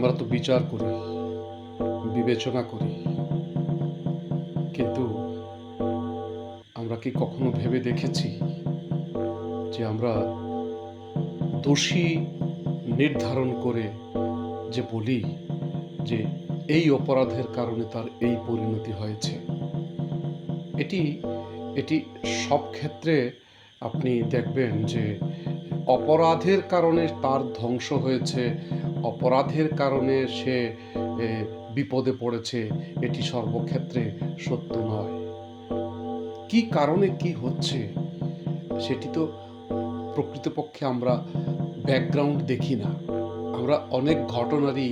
আমরা তো বিচার করি, বিবেচনা করি, কিন্তু আমরা কি কখনো ভেবে দেখেছি যে আমরা দোষী নির্ধারণ করে যে বলি যে এই অপরাধের কারণে তার এই পরিণতি হয়েছে? এটি এটি সব ক্ষেত্রে আপনি দেখবেন যে অপরাধের কারণে তার ধ্বংস হয়েছে, অপরাধের কারণে সে বিপদে পড়েছে, এটি সর্বক্ষেত্রে সত্য নয়। কি কারণে কি হচ্ছে সেটি তো প্রকৃতপক্ষে আমরা ব্যাকগ্রাউন্ড দেখি না, আমরা অনেক ঘটনারই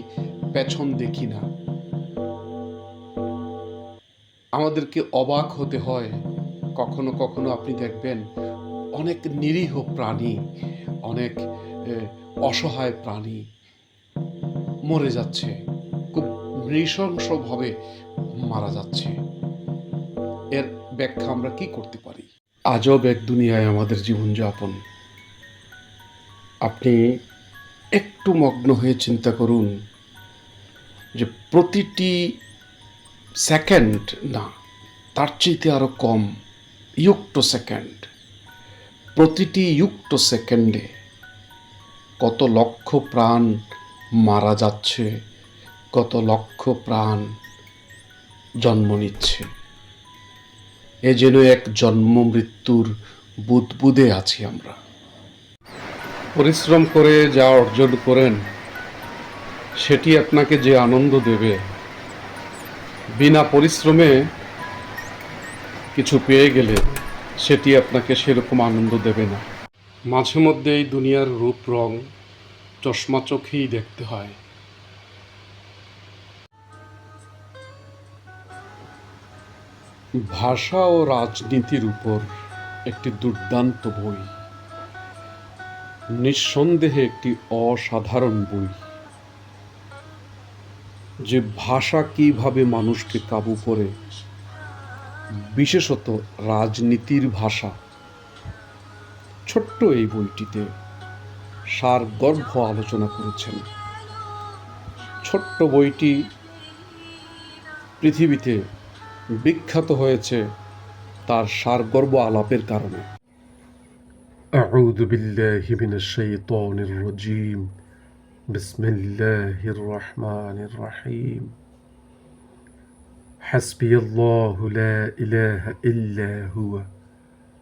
পেছন দেখি না। আমাদেরকে অবাক হতে হয়, কখনো কখনো আপনি দেখবেন অনেক নিরীহ প্রাণী, অনেক অসহায় প্রাণী মরে যাচ্ছে, খুব নৃশংসভাবে মারা যাচ্ছে। এর ব্যাখ্যা আমরা কি করতে পারি? আজব এক দুনিয়ায় আমাদের জীবনযাপন। আপনি একটু মগ্ন হয়ে চিন্তা করুন যে প্রতিটি সেকেন্ড না, তার চাইতে আরো কম, ইউক্টো সেকেন্ড, প্রতিটি ইউক্টো সেকেন্ডে কত লক্ষ প্রাণ মারা যাচ্ছে, কত লক্ষ প্রাণ জন্ম নিচ্ছে। এ যেন এক জন্ম মৃত্যুর বুদবুদে আছি আমরা। পরিশ্রম করে যা অর্জন করেন সেটি আপনাকে যে আনন্দ দেবে, বিনা পরিশ্রমে কিছু পেয়ে গেলে সেটি আপনাকে সেরকম আনন্দ দেবে না। মাঝে মধ্যে এই দুনিয়ার রূপ রং চশমা চোখেই দেখতে হয়। ভাষা ও রাজনীতির উপর একটি দুর্দান্ত বই, নিঃসন্দেহে একটি অসাধারণ বই, যে ভাষা কিভাবে মানুষকে কাবু করে, বিশেষত রাজনীতির ভাষা। ছোট্ট এই বইটিতে সারগর্ভ আলোচনা করেছেন। ছোট্ট বইটি পৃথিবীতে বিখ্যাত হয়েছে তার সারগর্ভ আলাপের কারণে। আউযু বিল্লাহি মিনাশ শাইতানির রাজীম। বিসমিল্লাহির রহমানির রহিম। হাসবিয়াল্লাহু লা ইলাহা ইল্লা হুয়া